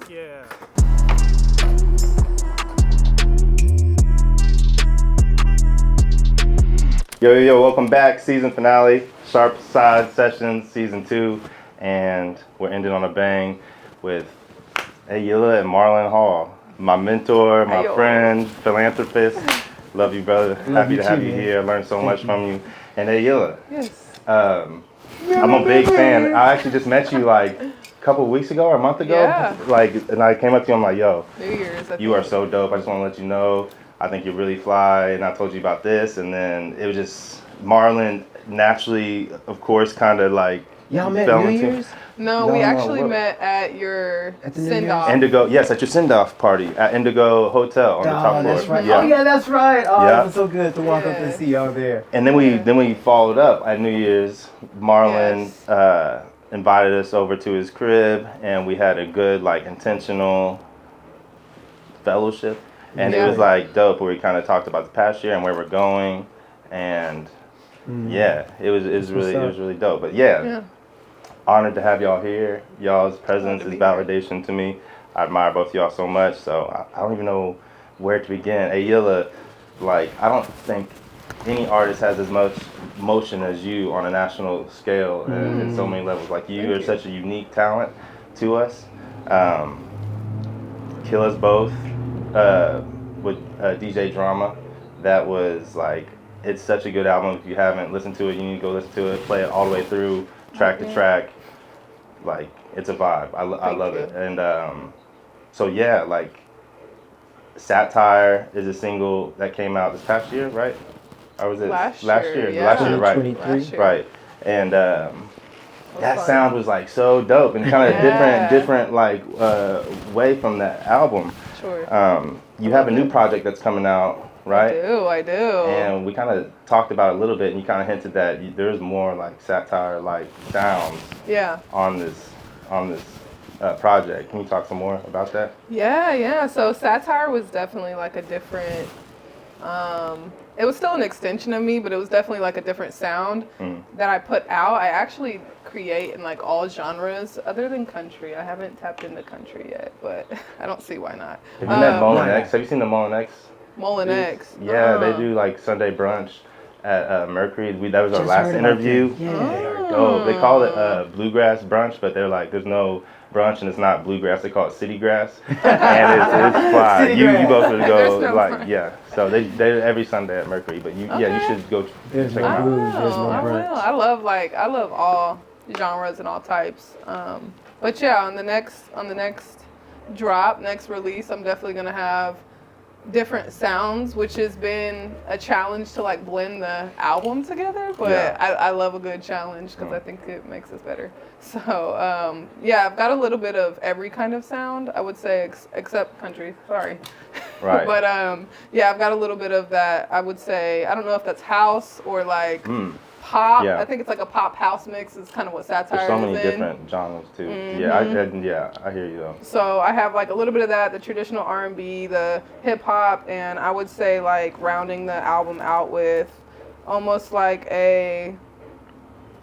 Heck yeah. Yo, welcome back. Season finale, Sharpside Sessions, Season 2. And we're ending on a bang with Ayilla and Marlon Hall. My mentor, my friend, philanthropist. Love you, brother. Happy to have you here. Learned so much from you. And Ayilla. Yes. I'm a big fan. I actually just met you like a couple of weeks ago or a month ago. Yeah. And I came up to you, I'm like, yo, New Year's. you are so dope. I just want to let you know. I think you're really fly, and I told you about this, and then it was just Marlon naturally, of course, kind of like y'all met fell New into Year's? No, we actually met at your send-off. Indigo. Yes, at your send-off party at Indigo Hotel on the top floor. That's right. Yeah. Oh yeah, that's right. Oh, Yeah. it was so good to walk up and see y'all there. And then we followed up at New Year's. Marlon invited us over to his crib, and we had a good like intentional fellowship. And it was like dope where we kind of talked about the past year and where we're going, and it was really dope. But honored to have y'all here. Y'all's presence is validation to me. I admire both y'all so much. So I don't even know where to begin. Ayilla, like I don't think any artist has as much motion as you on a national scale and in so many levels. Like you are such a unique talent to us. Kill Us Both. With DJ Drama, that was like, it's such a good album. If you haven't listened to it, you need to go listen to it, play it all the way through, track to track. Like, it's a vibe. I love it. And like, Satire is a single that came out this past year, right? Or was it last year? Yeah. Last year, right? 2023. Right. And that sound was like so dope and kind of different like way from that album. Sure. You have a new project that's coming out, right? I do. And we kind of talked about it a little bit, and you kind of hinted that there's more like satire like sounds on this project. Can you talk some more about that? Yeah. So Satire was definitely like a different, it was still an extension of me, but it was definitely like a different sound that I put out. I actually create in like all genres other than country. I haven't tapped into country yet, but I don't see why not. Have you met Marlon X? Have you seen the Marlon X? Marlon X. Yeah, they do like Sunday brunch at Mercury. That was our last interview. Yeah. Oh, they call it bluegrass brunch, but they're like, there's no brunch and it's not bluegrass. They call it city grass, and it's fly. You both would go So they every Sunday at Mercury, but you should go check them out. There's no brunch. I love all genres and all types. But on the next release, I'm definitely gonna have different sounds, which has been a challenge to like blend the album together, but I love a good challenge because I think it makes us better. So I've got a little bit of every kind of sound, I would say, except country, sorry. Right. But I've got a little bit of that. I would say, I don't know if that's house or like pop. I think it's like a pop house mix is kind of what Satire is. There's so many different genres too. I hear you though. So I have like a little bit of that, the traditional R&B, the hip hop, and I would say like rounding the album out with almost like a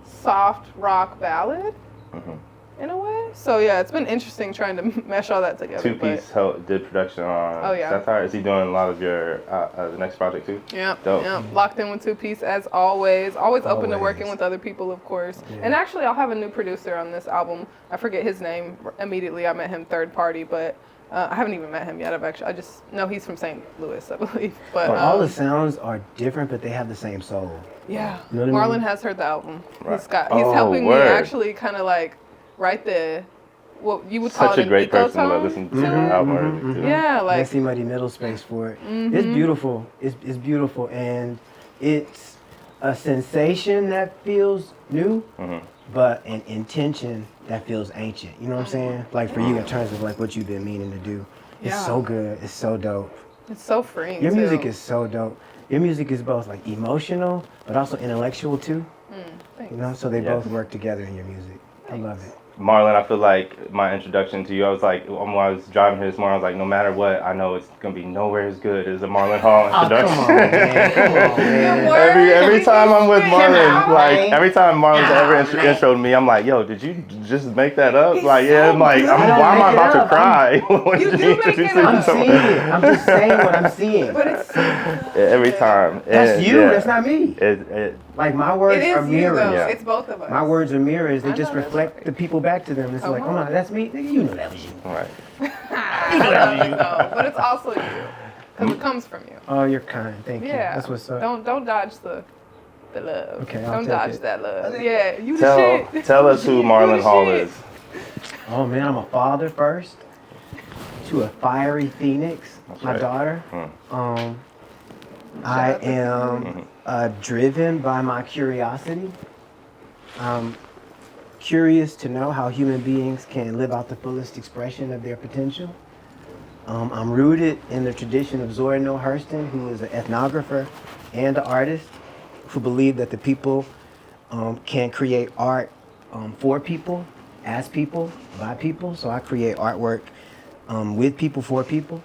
soft rock ballad in a way. So it's been interesting trying to mesh all that together. Two-Piece did production on Satire. Is he doing a lot of your the next project too? Yeah. Locked in with Two-Piece as always. Always open to working with other people, of course. Yeah. And actually, I'll have a new producer on this album. I forget his name immediately. I met him third party, but I haven't even met him yet. I just know he's from St. Louis, I believe. But all the sounds are different, but they have the same soul. Yeah. You know what I mean? Marlon has heard the album. Right. He's helping me actually kind of like write the what you would call such it a great person to tone. listen to the album. Yeah, like messy muddy middle space for it. It's beautiful. It's beautiful, and it's a sensation that feels new, but an intention that feels ancient. You know what I'm saying? Like for you, in terms of like what you've been meaning to do. It's so good. It's so dope. It's so freeing. Your music is so dope. Your music is both like emotional, but also intellectual too. Thanks. You know, so they both work together in your music. I love it. Marlon, I feel like my introduction to you, I was like, when I was driving here this morning, I was like, no matter what, I know it's going to be nowhere as good as a Marlon Hall introduction. Come on, man. Come on, man. every time I'm with Marlon, every time Marlon's ever introed me, I'm like, yo, did you just make that up? Like, I'm like, why am I about to cry? like when You do make it introduce up. I'm seeing it. I'm just saying what I'm seeing. But it's every time. That's And, you. yeah, That's not me. It, Like my words it are is you mirrors. though. Yeah. It's both of us. My words are mirrors. They I just know that's reflect right. the people back to them. It's like, come on, that's me. Nigga, you know that was you. right. I love it though, but it's also you because it comes from you. Oh, you're kind. Thank you. Yeah. That's what's up. Don't dodge the love. Okay, I'll don't take dodge it. that love. Yeah, you the shit. Tell us who You Marlon the Hall shit. is. Oh man, I'm a father first to a fiery phoenix, my right. daughter. Mm. I out to am driven by my curiosity. I'm curious to know how human beings can live out the fullest expression of their potential. I'm rooted in the tradition of Zora Neale Hurston, who is an ethnographer and an artist, who believed that the people can create art for people, as people, by people. So I create artwork with people, for people.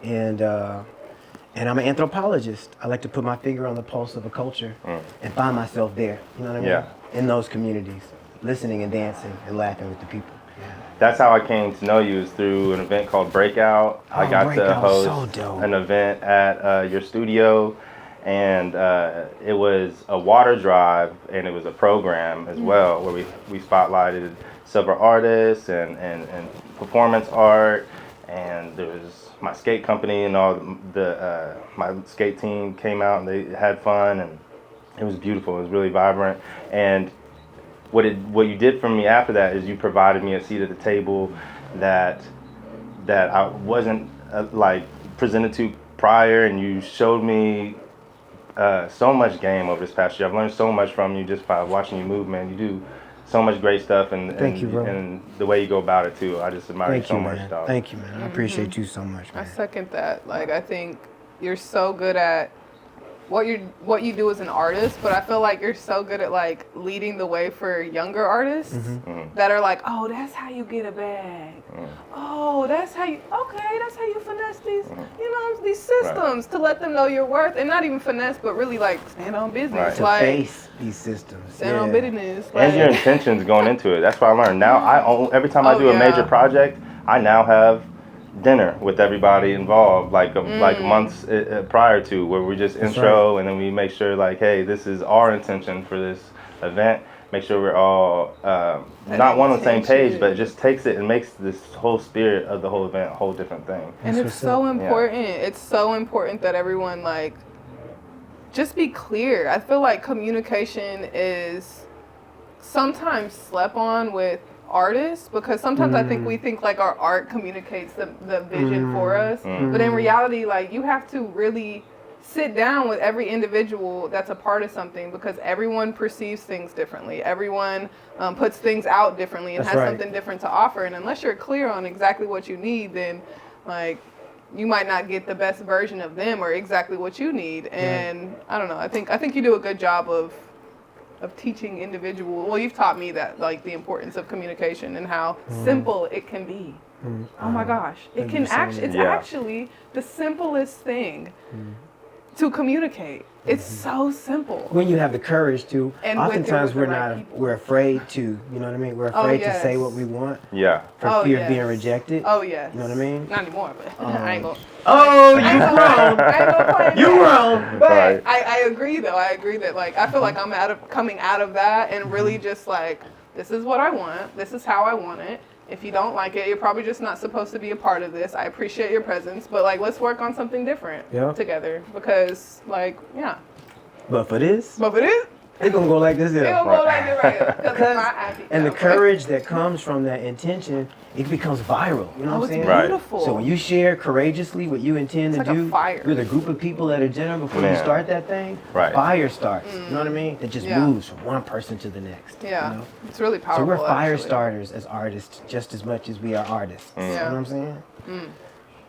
And I'm an anthropologist. I like to put my finger on the pulse of a culture and find myself there. You know what I mean? Yeah. In those communities, listening and dancing and laughing with the people. That's how I came to know you, is through an event called Breakout. I Oh, got to Breakout was host so dope. an event at your studio, and it was a water drive, and it was a program as well, where we spotlighted several artists and performance art, and there was my skate company and all the my skate team came out and they had fun, and it was beautiful. It was really vibrant. And what you did for me after that is you provided me a seat at the table that I wasn't like presented to prior, and you showed me so much game over this past year. I've learned so much from you just by watching you move, man. You do so much great stuff, and Thank you, bro. And the way you go about it too. I just admire you so much, man. dog. Thank you, man. I appreciate you so much, I man. second that. Like I think you're so good at what you do as an artist, but I feel like you're so good at like leading the way for younger artists that are like, oh, that's how you get a bag. Oh, that's how you finesse these, these systems to let them know your worth, and not even finesse, but really like stand on business, Right. To like face these systems. stand on business. And Like, your intentions going into it. That's what I learned. Now every time I Oh, do a major yeah. project, I now have dinner with everybody involved, like months prior to, where we just intro and then we make sure like, hey, this is our intention for this event. Make sure we're all not one on the same page, but it just takes it and makes this whole spirit of the whole event a whole different thing. and it's so important. It's so important that everyone like just be clear. I feel like communication is sometimes slept on with artists, because sometimes I think we think like our art communicates the vision for us, but in reality, like you have to really sit down with every individual that's a part of something, because everyone perceives things differently. Everyone puts things out differently and That's has right. something different to offer, and unless you're clear on exactly what you need, then like you might not get the best version of them or exactly what you need. And I don't know, I think you do a good job of teaching individual. Well, you've taught me that, like the importance of communication and how simple it can be. Oh my gosh, it can actually, it's actually the simplest thing to communicate. It's so simple. When you have the courage to, And with oftentimes the right people. we're afraid to, you know what I mean? We're afraid to say what we want Yeah. for fear of being yes. rejected. Oh yes. You know what I mean? Not anymore, but I ain't gonna. Oh, I ain't gonna play you that. wrong. But Right. I agree though. I agree that like I feel like I'm coming out of that and really just like, this is what I want. This is how I want it. If you don't like it, you're probably just not supposed to be a part of this. I appreciate your presence, but like let's work on something different together, because like But for this, But if it is, it's gonna go like this here. it gonna go like this right here. 'Cause it's my happy. And the courage that comes from that intention, it becomes viral. You know what I'm saying? Right. Beautiful. So when you share courageously what you intend It's to like a do fire. with a group of people at a dinner before you Man. start that thing, Right. fire starts. You know what I mean? It just Yeah. moves from one person to the next. Yeah, You know? it's really So powerful. we're fire actually. starters as artists just as much as we are artists. You know what I'm saying?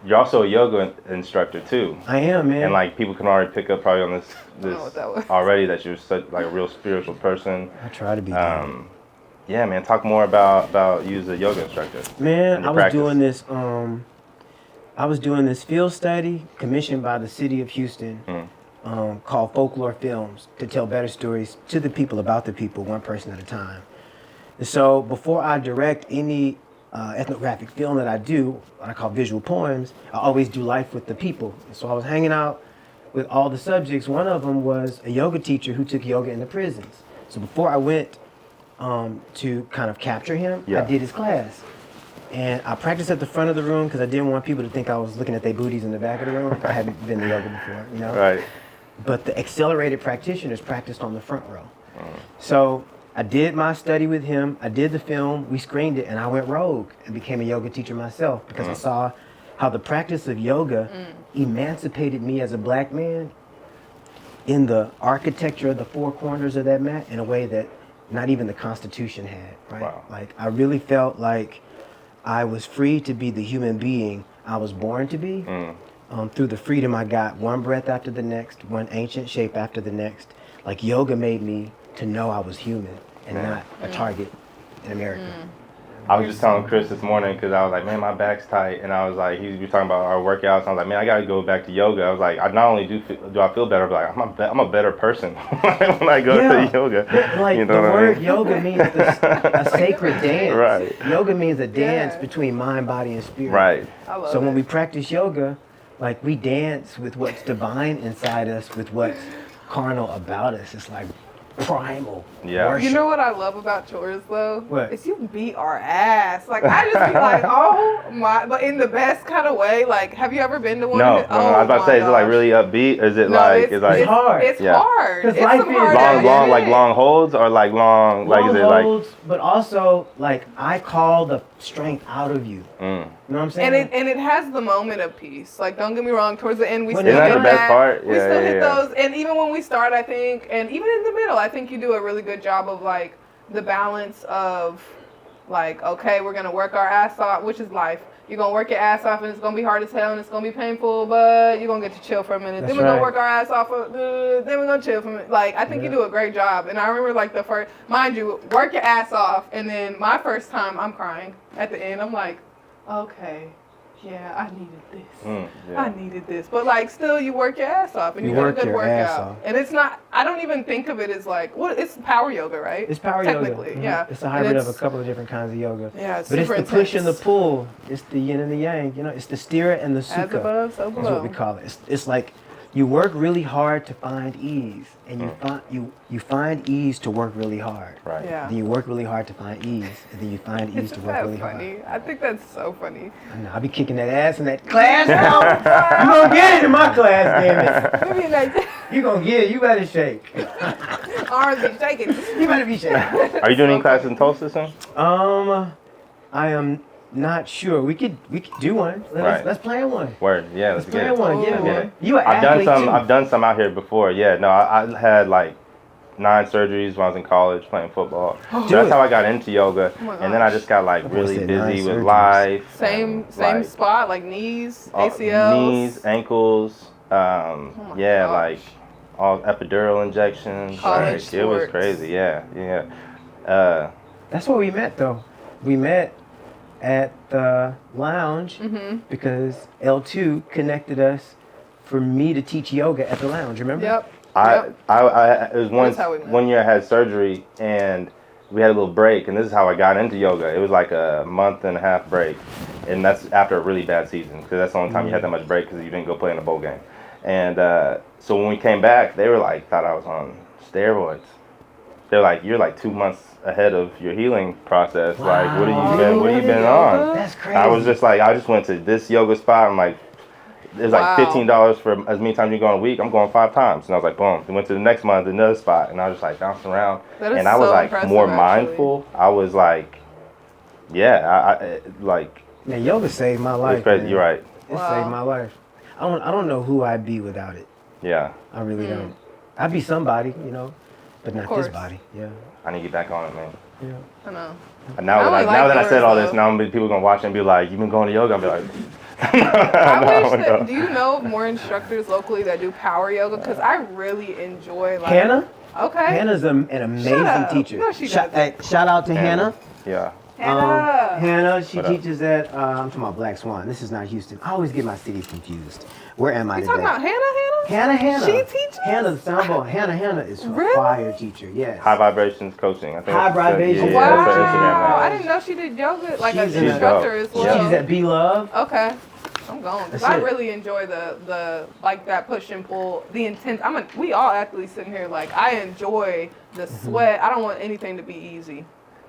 You're also a yoga instructor too. I am, man. And like people can already pick up probably on this know what that was. already, that you're such like a real spiritual person. I try to be. Yeah, man. Talk more about you as a yoga instructor. Man, and I your was practice. doing this. I was doing this field study commissioned by the city of Houston, called Folklore Films, to tell better stories to the people about the people, one person at a time. And so before I direct any ethnographic film that I do, what I call visual poems, I always do life with the people. And so I was hanging out with all the subjects. One of them was a yoga teacher who took yoga into prisons. So before I went to kind of capture him, I did his class. And I practiced at the front of the room because I didn't want people to think I was looking at their booties in the back of the room. I hadn't been to yoga before, you know? Right. But the accelerated practitioners practiced on the front row. So I did my study with him. I did the film. We screened it, and I went rogue and became a yoga teacher myself because I saw how the practice of yoga emancipated me as a black man in the architecture of the four corners of that mat in a way that not even the Constitution had, right? Wow. Like, I really felt like I was free to be the human being I was born to be through the freedom I got, one breath after the next, one ancient shape after the next. Like, yoga made me to know I was human and not a target in America. I was just telling Chris this morning because I was like, man, my back's tight, and I was like, he was talking about our workouts. And I was like, man, I got to go back to yoga. I was like, I not only do I feel better, but like I'm a better person when I go to yoga. Like, you know the what word I mean? yoga means a sacred dance. Right. Yoga means a dance between mind, body, and spirit. Right. I love So it. when we practice yoga, like, we dance with what's divine inside us, with what's carnal about us. It's like primal worship. You know what I love about yours though? What? Is you beat our ass. Like, I just be like, oh my, but in the best kind of way. Like, have you ever been to one? No, of it? I was about to say, is it like really upbeat? Is it No, like it's like hard. It's Yeah. hard. 'Cause It's life some is hard long, ass long, like shit. long holds or like long, like Long is it like? holds, but also, like, I call the strength out of you. You know what I'm saying? And it has the moment of peace. Like, don't get me wrong. Towards the end, we Isn't still that hit the best part? We Yeah, still yeah, hit yeah. those. And even when we start, I think, and even in the middle, I think you do a really good job of like the balance of like, okay, we're gonna work our ass off, which is life. You're gonna work your ass off, and it's gonna be hard as hell, and it's gonna be painful, but you're gonna get to chill for a minute. That's Then we're gonna right. work our ass off, then we're gonna chill for a minute. Like, I think you do a great job. And I remember like the first, mind you, work your ass off, and then my first time, I'm crying at the end. I'm like, okay, yeah, I needed this. I needed this. But like, still, you work your ass off, and you got a work good your ass workout. off. And it's not, I don't even think of it as like, what, it's power yoga, right? It's power yoga. Technically, yeah. It's a And hybrid it's- of a couple of different kinds of yoga. Yeah, it's But it's super the push and the intense. pull. It's the yin and the yang. You know, it's the stira and the As sukha. above, so That's below. what we call it. It's like you work really hard to find ease, and you find ease to work really hard. Right. Yeah. Then you work really hard to find ease, and then you find ease to Isn't work that really funny? hard. I think that's so funny. I know. I be kicking that ass in that class. You gonna get it in my class, damn it. Maybe like You gonna get it. You better shake. arms be shaking. You better be shaking. Are you doing any classes in Tulsa soon? I am not sure. We could do one. Right. Let's plan one. Word. Yeah, let's get Plan it. one. Yeah, Oh. man. You an I've done athlete some. too. I've done some out here before. Yeah. No, I had like 9 surgeries when I was in college playing football. So Do that's it. how I got into yoga. Oh my And then I gosh. just got like gonna really say busy 9 with surgeries. life. Same and, like, spot, like knees, all- ACLs. knees, ankles. Yeah, gosh. like all epidural injections. College Like, it was sports. crazy. Yeah. That's where we met, though. We met at the lounge Mm-hmm. because L2 connected us for me to teach yoga at the lounge. Remember? Yep. I it was That's how we met. one year I had surgery and we had a little break, and this is how I got into yoga. It was like a month and a half break, and that's after a really bad season because that's the only time you had that much break because you didn't go play in a bowl game. And so when we came back, they were like, thought I was on steroids. They're like, you're like 2 months ahead of your healing process. Like, what have you been on? That's crazy. I was just like, I just went to this yoga spot. I'm like, it's like Wow. $15 for as many times you go in a week. I'm going 5 times. And I was like, boom. We went to the next month, another spot. And I was just like bouncing around. That is And I was so like impressive, more actually. mindful. I was like, yeah, I like, Yeah, yoga saved my it life. was crazy. man. You're right. It Wow. saved my life. I don't know who I'd be without it. Yeah. I really don't. I'd be somebody, you know, but not course. this body. Yeah. I need to get back on it, man. Yeah. I know. And now I that only now like that I said all yours, this, now people gonna watch and be like, "You've been going to yoga?" I'm be like, I wish no. that, do you know of more instructors locally that do power yoga? Because I really enjoy Hannah? Okay. Hannah's an amazing up. teacher. No, she Shout doesn't. out to Hannah. Yeah. Hannah, she What up? teaches at, I'm talking about Black Swan. This is not Houston. I always get my cities confused. Where am I You today? talking about Hannah? Hannah. She teaches? Hannah, the soundball. Hannah is a Really? fire teacher, yes. High Vibrations Coaching. I think High it's- Vibrations. Yeah, that's her Instagram Wow, I name. didn't know she did yoga, like She's an in a- instructor as well. She's at Be Love. Okay. I'm going. 'Cause That's I it. really enjoy the like that push and pull, the intense. We all actually sitting here like I enjoy the sweat. I don't want anything to be easy,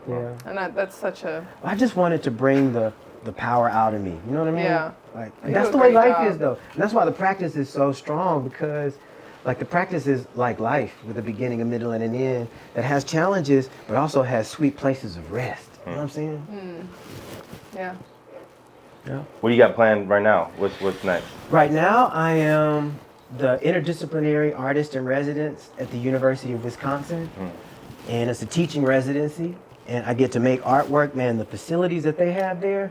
Yeah. and that's such a I just wanted to bring the power out of me. You know what I mean? Yeah. Like You that's do the a way great life job. is though. And that's why the practice is so strong because like the practice is like life with a beginning, a middle, and an end that has challenges but also has sweet places of rest. You know what I'm saying? yeah. Yeah. What do you got planned right now? What's next? Right now I am the interdisciplinary artist in residence at the University of Wisconsin. And it's a teaching residency and I get to make artwork. Man, the facilities that they have there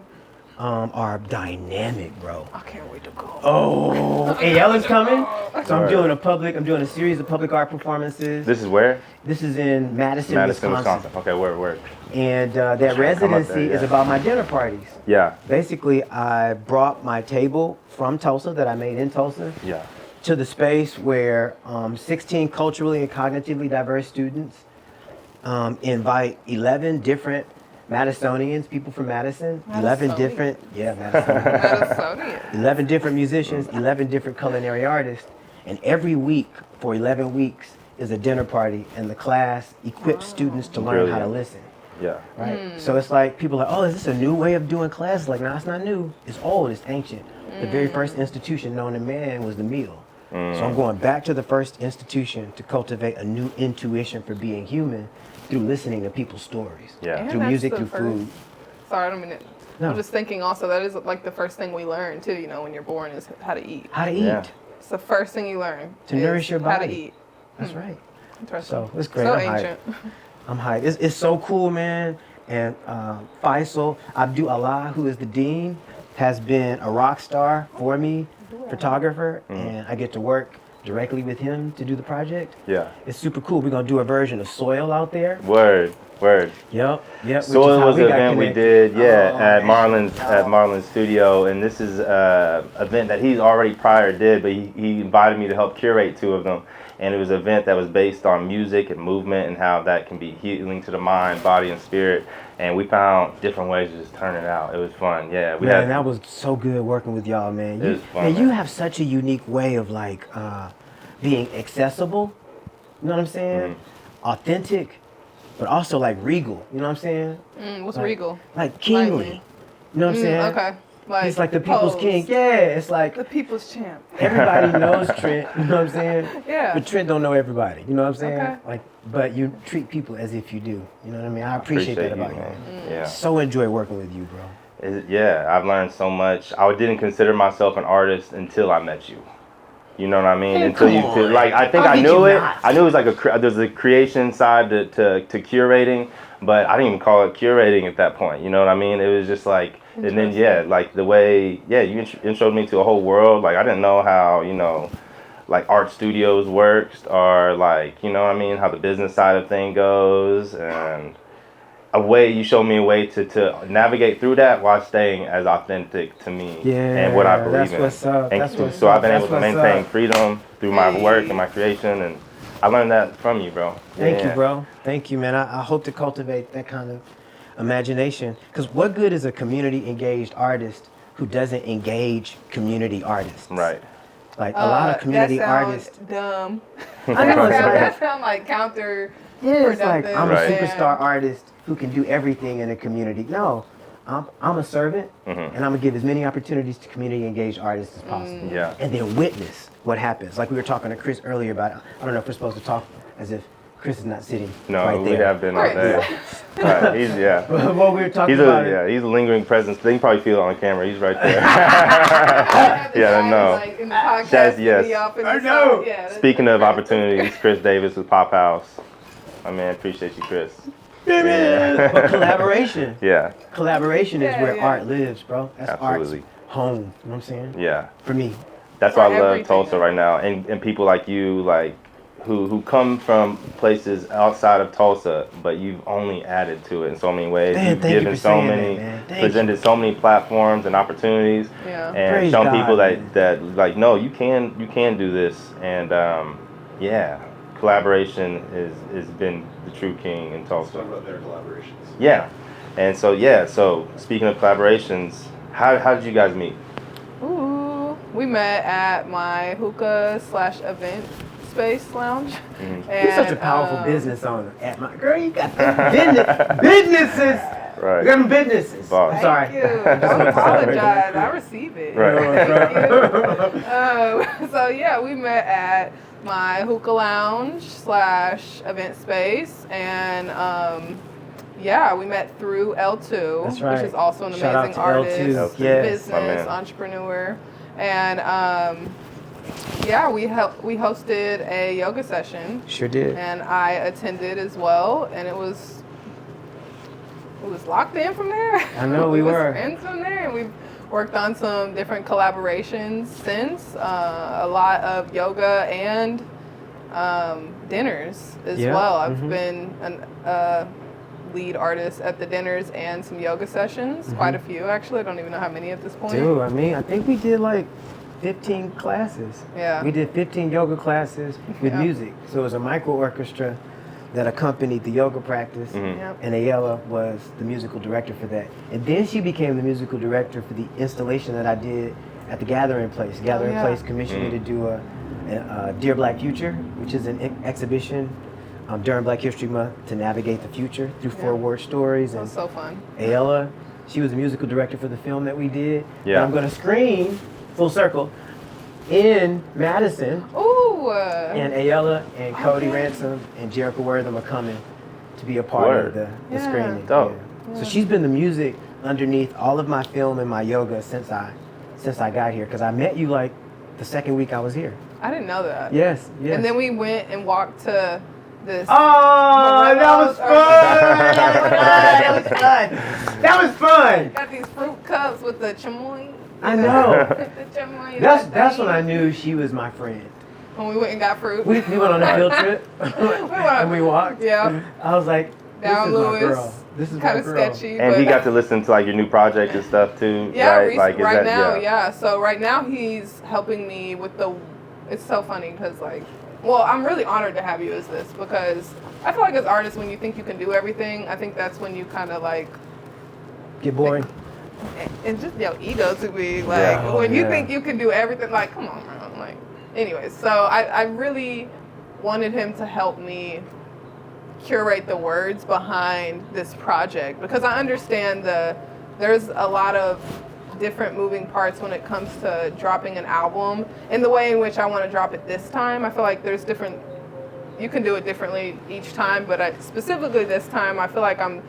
are dynamic, bro. I can't wait to go. Oh, Ayella's coming. So I'm Alright. doing a series of public art performances. This is where? This is in Madison, Wisconsin. Okay, where? And that residency is yeah. about my dinner parties. Yeah, Basically, I brought my table from Tulsa that I made in Tulsa yeah. to the space where 16 culturally and cognitively diverse students invite 11 different Madisonians, people from Madison, 11 Madisonian. different, Madisonian. Madisonian. 11 different musicians, 11 different culinary artists, and every week for 11 weeks is a dinner party, and the class equips students to learn how to Brilliant. listen. Yeah. Right? So it's like people are like, oh, is this a new way of doing classes? Like, no, it's not new. It's old. It's ancient. The very first institution known to man was the meal. So I'm going back to the first institution to cultivate a new intuition for being human through listening to people's stories. Yeah. And Through that's music, the through first- food. Sorry, I don't mean it. No. I'm just thinking also that is like the first thing we learn too. You know, when you're born is how to eat. How to eat. Yeah. It's the first thing you learn To is nourish your How to body. eat. That's right. Interesting. So it's great. So I'm hyped. ancient. I'm hyped. It's so cool, man. And Faisal Abdul-Allah, who is the dean, has been a rock star for me, photographer, and I get to work directly with him to do the project. Yeah. It's super cool. We're gonna do a version of Soil out there. Word. Yep. which is Soil how was we an got event we connected. did, at man. Marlon's studio, and this is an event that he's already prior did, but he invited me to help curate 2 of them, and it was an event that was based on music and movement and how that can be healing to the mind, body, and spirit, and we found different ways to just turn it out. It was fun, yeah. Man, that was so good working with y'all, man. It was fun, you man. have such a unique way of like being accessible. You know what I'm saying? Authentic, but also like regal. You know what I'm saying? What's Like- regal? Like kingly. Like- You know what I'm saying? Okay. Like He's like the people's pose. king. Yeah, it's like The people's champ. everybody knows Trent. You know what I'm saying? Yeah. But Trent don't know everybody. You know what I'm saying? Okay. Like, but you treat people as if you do. You know what I mean? I appreciate that about you. Man. Yeah. So enjoy working with you, bro. Yeah, I've learned so much. I didn't consider myself an artist until I met you. You know what I mean? Hey, Until come you on. feel like I think How I did knew you it. not? I knew it was like there's a creation side to curating, but I didn't even call it curating at that point. You know what I mean? It was just like, and then like the way you introduced me to a whole world. Like I didn't know how like art studios works, or like what I mean, how the business side of thing goes, and you showed me a way to navigate through that while staying as authentic to me and what I believe that's in. what's up. And That's what's so up. I've been That's able to what's maintain up. freedom through my work and my creation, and I learned that from you, bro. Thank you, Yeah. bro. Thank you, man. I hope to cultivate that kind of imagination. Because what good is a community engaged artist who doesn't engage community artists? Right. Like a lot of community that sounds artists. dumb. I know it's that like, sound like counter. yeah, it's like I'm Right. a superstar artist who can do everything in a community. No, I'm a servant, and I'm gonna give as many opportunities to community engaged artists as possible. Yeah. And then witness what happens. Like we were talking to Chris earlier about. I don't know if we're supposed to talk as if Chris is not sitting No, right we there. have been all day. Right. He's What we were talking about. he's a lingering presence. They can probably feel it on camera. He's right there. Yeah, no. Like in the podcast, That's- yes. be up in I the know. side. Yeah, that's- Speaking of opportunities, Chris Davis with Pop House. My man, appreciate you, Chris. Yeah. But collaboration. Yeah. Collaboration is Yeah, where yeah. art lives, bro. That's Absolutely. art's home. You know what I'm saying? Yeah. For me. That's why I For love everything. Tulsa right now, and people like you, like who come from places outside of Tulsa, but you've only added to it in so many ways. Man, You've thank you given for so saying many, that, man. Thank presented so many platforms and opportunities, Yeah. and Praise shown God, people man. that like, no, you can do this, and yeah, collaboration is been the true king in Tulsa. Talk about their collaborations. Yeah, and so speaking of collaborations, how did you guys meet? Ooh, we met at my hookah/event space lounge. Mhm. And, You're such a powerful business owner. At my girl, you got them businesses. Right. You got them businesses. Boss. I'm sorry. Thank you. Don't apologize. I receive it. Right. Thank you. So yeah, we met at my hookah lounge/event space, and yeah, we met through L2, That's right. which is also an Shout out amazing to L2. artist, Yes, my business, man. entrepreneur, and yeah, we hosted a yoga session, Sure did. and I attended as well, and it was locked in from there. I know we was were. friends from there, and we've worked on some different collaborations since. A lot of yoga and dinners as Yeah, well. I've mhm. been a lead artist at the dinners and some yoga sessions. Quite a few, actually. I don't even know how many at this point. Dude, I mean, I think we did like 15 classes. Yeah. We did 15 yoga classes with Yeah. music. So it was a micro orchestra that accompanied the yoga practice. Mhm. Yep. And Ayilla was the musical director for that. And then she became the musical director for the installation that I did at the Gathering Place. Gathering yeah. Place commissioned me to do a Dear Black Future, which is an exhibition during Black History Month to navigate the future through Yeah. four-word stories. That And was so fun. Ayilla, she was the musical director for the film that we did. Yeah. And I'm going to screen, full circle, in Madison. Ooh. And Ayilla and Cody Okay. Ransom and Jericho Wortham are coming to be a part Word. of the Yeah. screening. Dope. Yeah. So she's been the music underneath all of my film and my yoga since I got here. Because I met you like the second week I was here. I didn't know that. Yes, yes. And then we went and walked to this. Oh, that was fun! That was That was fun! Got these fruit cups with the chamoy. I know. The chamoy. That's when I knew she was my friend. When we went and got fruit. We went on a field trip and we walked. Yeah. I was like, this Down is my Lewis. girl. This is my Kind of girl. sketchy. And but he got to listen to like your new project and stuff too, yeah, right? Like, is right that, now, yeah. So right now he's helping me with the. It's so funny because like, well, I'm really honored to have you as this because I feel like as artists, when you think you can do everything, I think that's when you kind of like. Get boring. And just your ego to be like Yeah. when you Yeah. think you can do everything, like come on, bro. Like, anyways, so I really wanted him to help me curate the words behind this project because I understand there's a lot of different moving parts when it comes to dropping an album and the way in which I want to drop it this time. I feel like there's different. You can do it differently each time, but specifically this time, I feel like I'm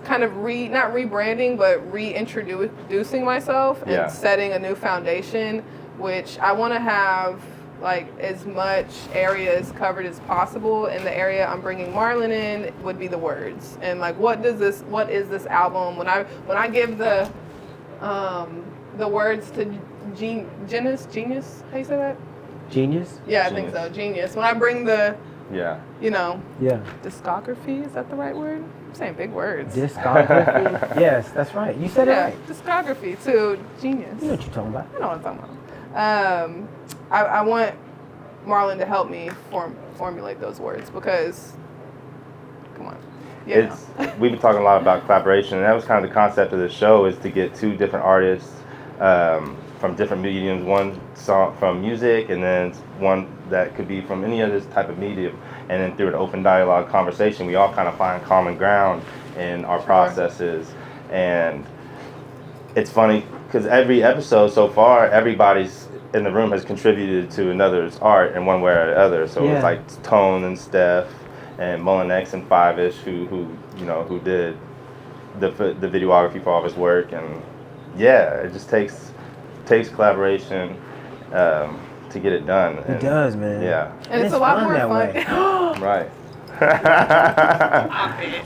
kind of not rebranding, but reintroducing myself and Yeah. setting a new foundation, which I want to have like as much areas covered as possible. And the area I'm bringing Marlon in would be the words and like what is this album? When I give the words to Genius, how you say that? Genius? Yeah, I think so. Genius. When I bring the, Yeah. Yeah. discography, is that the right word? I'm saying big words. Discography? Yes, that's right. You said it Yeah, right. discography to Genius. You know what you're talking about. I know what I'm talking about. I want Marlon to help me formulate those words because, come on. You know. We've been talking a lot about collaboration, and that was kind of the concept of the show, is to get two different artists from different mediums, one song from music and then one that could be from any other type of medium, and then through an open dialogue conversation we all kind of find common ground in our processes. And it's funny because every episode so far, everybody's in the room has contributed to another's art in one way or the other. So Yeah. it's like Tone and Steph and Mullen X and Five-ish who did the videography for all of his work. And yeah, it just takes collaboration to get it done. It does, man. Yeah. And it's a lot more that fun. way. Right.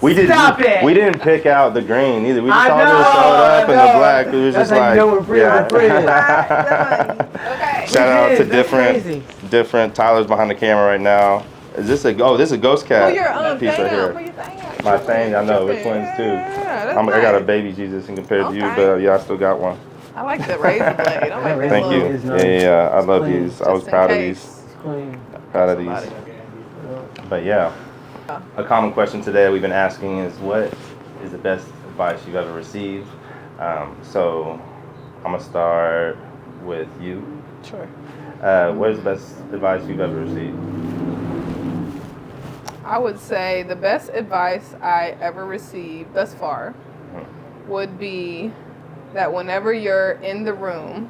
Stop it. We didn't pick out the green either. We just I all know, just showed up in I the know. black. It was That's just how you like, know we're friends, we're friends. Okay. Shout out to That's crazy. different. Tyler's behind the camera right now. Is this a this is a ghost cat Put your piece thing right out. Put here? your thing out. My thing, I know, we're twins too. Yeah, that's I got a nice. baby Jesus in compared to you, Okay. but yeah, I still got one. I like the razor blade. I like that Thank you. little- Yeah, I love clean. these. I was Just in proud of case. these. It's clean. Proud of Somebody. these. But yeah, a common question today we've been asking is, what is the best advice you've ever received? So I'm gonna start with you. Sure. What is the best advice you've ever received? I would say the best advice I ever received thus far would be that whenever you're in the room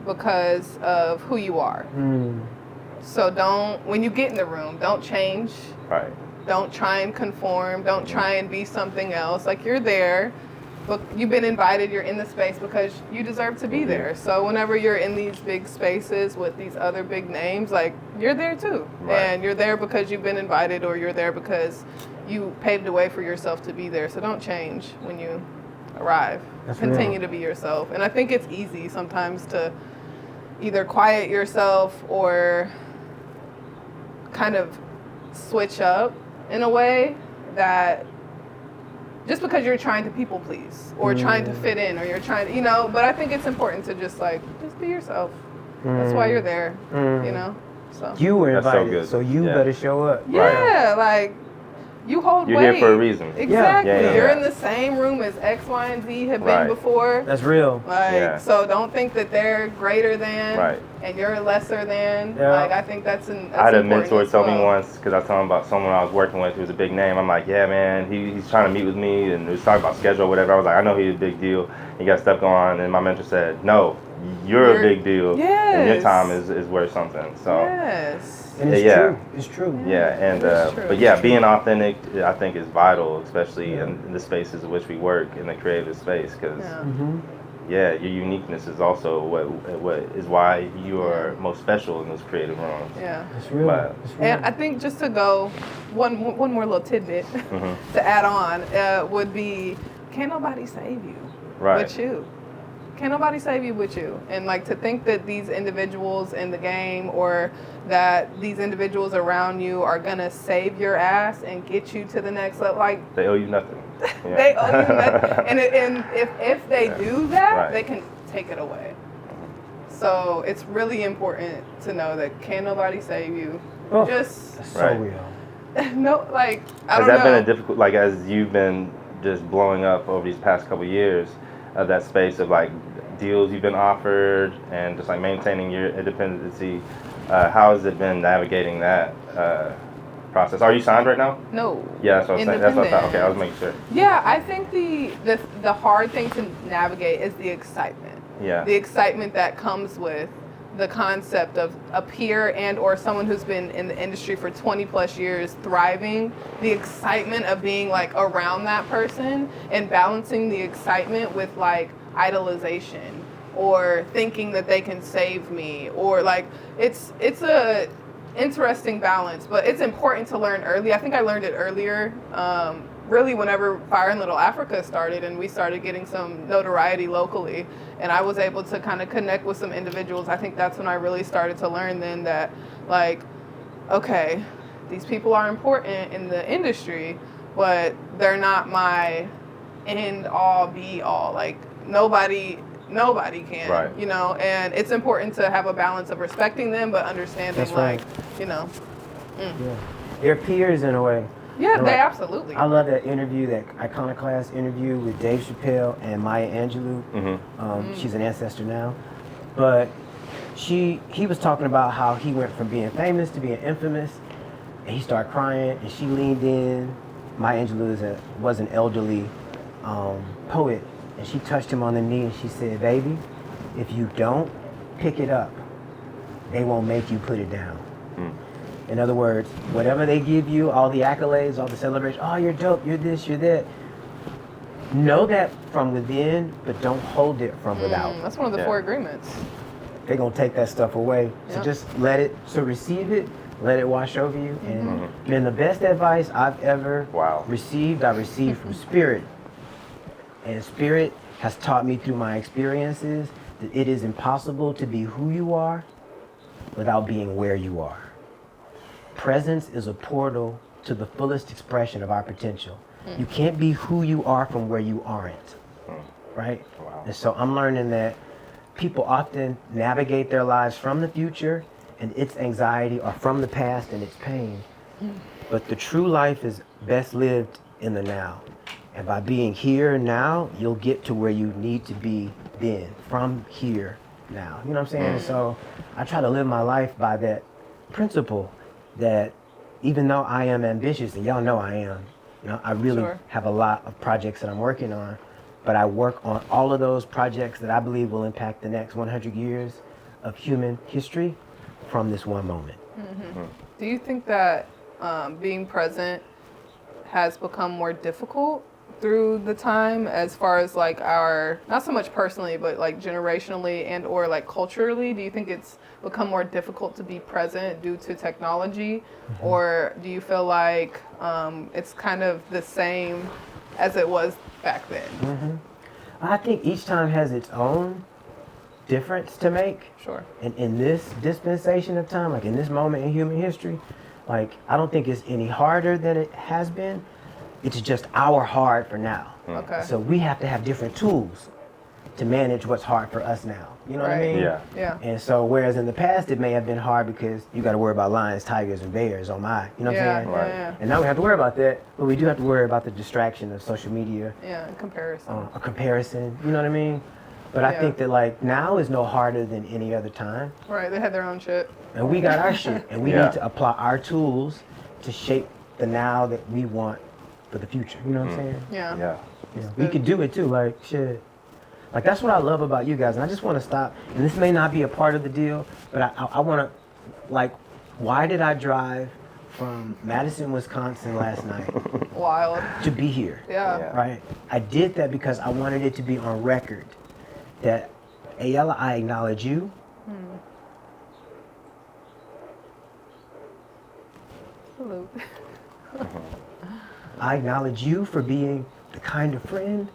because of who you are. So when you get in the room, don't change. Right. Don't try and conform. Don't try and be something else. Like, you're there, but you've been invited, you're in the space because you deserve to be there. So whenever you're in these big spaces with these other big names, like, you're there too. Right. And you're there because you've been invited, or you're there because you paved the way for yourself to be there. So don't change when you arrive. That's Continue real. to be yourself. And I think it's easy sometimes to either quiet yourself or kind of switch up in a way that just because you're trying to people please or trying to fit in, or you're trying to, but I think it's important to just be yourself. That's why you're there, so. You were That's so invited, good. so you Yeah. better show up. Yeah, like, you hold You're weight. here for a reason. Exactly. Yeah, yeah, You're yeah. in the same room as X, Y, and Z have Right. been before. That's real. Yeah. So don't think that they're greater than Right. and you're lesser than. Yeah. Like, I think that's I had a important mentor as tell me well. once, because I told him about someone I was working with who was a big name. I'm like, yeah, man, he's trying to meet with me, and we was talking about schedule or whatever. I was like, I know he's a big deal. He got stuff going on, and my mentor said, no, you're a big deal, and your Yes. time is worth something. So Yes. And it's Yeah. true. It's true. yeah, and It's true. but yeah, being authentic, I think, is vital, especially in the spaces in which we work in the creative space, because Yeah. your uniqueness is also what is why you are most special in those creative rooms. Yeah. It's real. But- It's real. And I think just to go one more little tidbit to add on would be, can't nobody save you Right. but you. Can't nobody save you but you. And like, to think that these individuals in the game, or that these individuals around you are gonna save your ass and get you to the next level, like, They owe you nothing. Yeah. they owe you nothing. And if they do that, Right. they can take it away. So it's really important to know that can't nobody save you. Oh, Just That's so Right. real. no, like, I Has don't that know. been a difficult, like, as you've been just blowing up over these past couple years, of that space of like deals you've been offered and just like maintaining your independency? How has it been navigating that process? Are you signed right now? No. Yeah, that's what I was saying. That's what I thought. Okay, I was Independent. making sure. Yeah, I think the hard thing to navigate is the excitement. Yeah. The excitement that comes with the concept of a peer and or someone who's been in the industry for 20 plus years thriving, the excitement of being like around that person, and balancing the excitement with like idolization or thinking that they can save me, or like it's a interesting balance, but it's important to learn early. I think I learned it earlier, really whenever Fire in Little Africa started and we started getting some notoriety locally, and I was able to kind of connect with some individuals. I think that's when I really started to learn then that, like, okay, these people are important in the industry, but they're not my end all be all. Like, nobody can, Right. and it's important to have a balance of respecting them, but understanding, That's right. like, Yeah. They're peers in a way. yeah, Right. they absolutely. I love that interview, that iconoclast interview with Dave Chappelle and Maya Angelou. She's an ancestor now, but he was talking about how he went from being famous to being infamous, and he started crying, and she leaned in. Maya Angelou was an elderly poet, and she touched him on the knee and she said, "Baby, if you don't pick it up, they won't make you put it down." In other words, whatever they give you, all the accolades, all the celebration, oh, you're dope, you're this, you're that. Know that from within, but don't hold it from without. That's one of the Yeah. 4 agreements. They're going to take that stuff away. So Yep. just receive it, let it wash over you. And the best advice I've ever received, I received from Spirit. And Spirit has taught me through my experiences that it is impossible to be who you are without being where you are. Presence is a portal to the fullest expression of our potential. You can't be who you are from where you aren't, right? Wow. And so I'm learning that people often navigate their lives from the future and its anxiety, or from the past and its pain. But the true life is best lived in the now. And by being here and now, you'll get to where you need to be then, from here now. You know what I'm saying? So I try to live my life by that principle, that even though I am ambitious, and y'all know I am, you know, I really Sure. have a lot of projects that I'm working on, but I work on all of those projects that I believe will impact the next 100 years of human history from this one moment. Do you think that being present has become more difficult through the time, as far as like our, not so much personally, but like generationally and or like culturally? Do you think it's become more difficult to be present due to technology? Or do you feel like it's kind of the same as it was back then? I think each time has its own difference to make. Sure. And in this dispensation of time, like in this moment in human history, like I don't think it's any harder than it has been. It's just our hard for now. Okay. So we have to have different tools to manage what's hard for us now. You know what I Right. mean? Yeah. Yeah. And so whereas in the past it may have been hard because you got to worry about lions, tigers, and bears, oh my. You know what Yeah, I'm saying? yeah, Right. yeah. And now we have to worry about that, but we do have to worry about the distraction of social media, Yeah, in comparison. a comparison, you know what I mean? But I Yeah. think that like now is no harder than any other time. Right, they had their own shit. And we got our shit, and we Yeah. need to apply our tools to shape the now that we want for the future. You know what I'm saying? Yeah. Yeah. You know, we could do it too, like shit. Like that's what I love about you guys, and I just want to stop. And this may not be a part of the deal, but I want to, like, why did I drive from Madison, Wisconsin last night Wild. to be here? Yeah. Yeah. Right? I did that because I wanted it to be on record that, Ayilla, I acknowledge you. Salute. I acknowledge you for being the kind of friend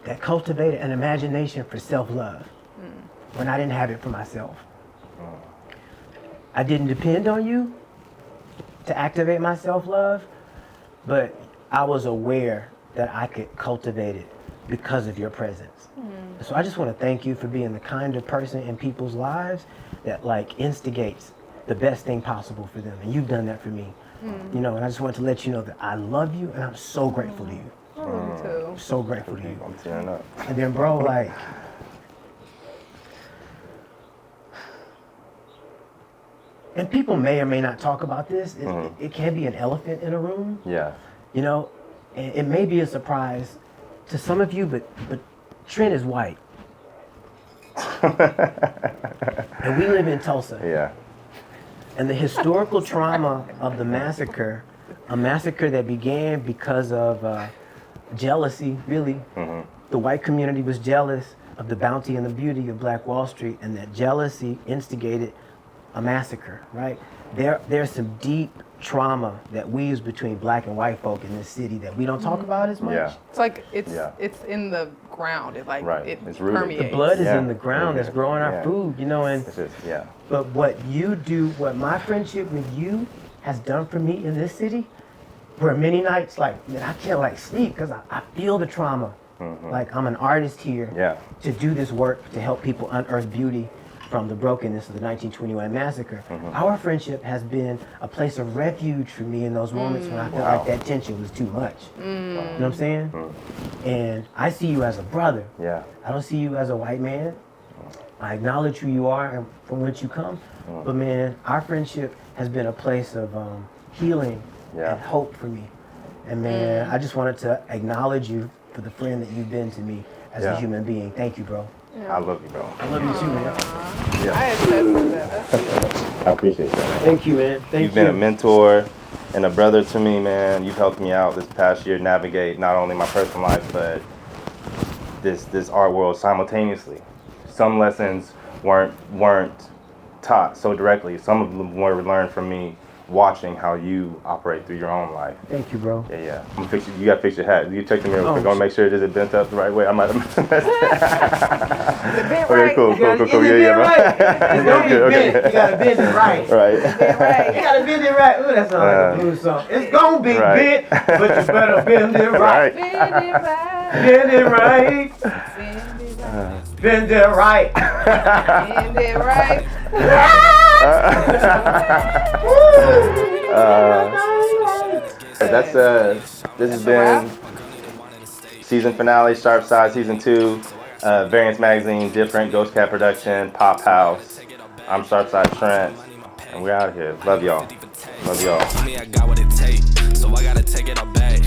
that cultivated an imagination for self-love when I didn't have it for myself. I didn't depend on you to activate my self-love, but I was aware that I could cultivate it because of your presence. So I just want to thank you for being the kind of person in people's lives that like instigates the best thing possible for them. And you've done that for me. You know, and I just want to let you know that I love you and I'm so grateful to you. I love you too. So grateful to you. I'm tearing up. And then bro, like, and people may or may not talk about this. It can be an elephant in a room, Yeah. you know, and it may be a surprise to some of you, but Trent is white. And we live in Tulsa. Yeah. And the historical trauma of the massacre, a massacre that began because of jealousy, really. The white community was jealous of the bounty and the beauty of Black Wall Street, and that jealousy instigated a massacre, right? There's some deep trauma that weaves between Black and white folk in this city that we don't talk about as much. Yeah. It's like it's Yeah. it's in the ground. It like Right. it It's rooted. permeates. The blood is Yeah. in the ground that's growing our Yeah. food, you know, and It's just, yeah. but what you do, what my friendship with you has done for me in this city, where many nights, like, man, I can't like sleep because I feel the trauma. Like I'm an artist here Yeah. to do this work to help people unearth beauty from the brokenness of the 1921 massacre. Our friendship has been a place of refuge for me in those moments when I felt Wow. like that tension was too much. You know what I'm saying? And I see you as a brother. Yeah. I don't see you as a white man. I acknowledge who you are and from whence you come. But man, our friendship has been a place of healing Yeah. and hope for me. And man, I just wanted to acknowledge you for the friend that you've been to me as a Yeah. human being. Thank you, bro. I love you, bro. I love you too, man. I attest to that. That's beautiful. I appreciate that. Thank you, man. Thank You've been a mentor and a brother to me, man. You've helped me out this past year navigate not only my personal life, but this art world simultaneously. Some lessons weren't taught so directly. Some of them were learned from me watching how you operate through your own life. Thank you, bro. Yeah, yeah. I'm gonna fix you gotta fix your hat. You check the mirror real Oh, quick. Gonna make sure it isn't bent up the right way. I might have messed it. Is it bent Okay, right? cool. Is it bent Yeah, right? right. It's gonna be Okay. bent. You gotta bend it right. Right. Bent right. You gotta bend it right. Ooh, that sounds like a blues song. It's gonna be Right. bent, but you better bend it right. Bend it right. Bend it right. Bend it right. Bend it right. Bend it right. That's this has been season finale, Sharpside season 2, Variance magazine, D-Frint, Ghost Cat production, Pop House. I'm Sharpside Trent, and we're out here. Love y'all. Love y'all. I got what it takes, so I gotta take it all back.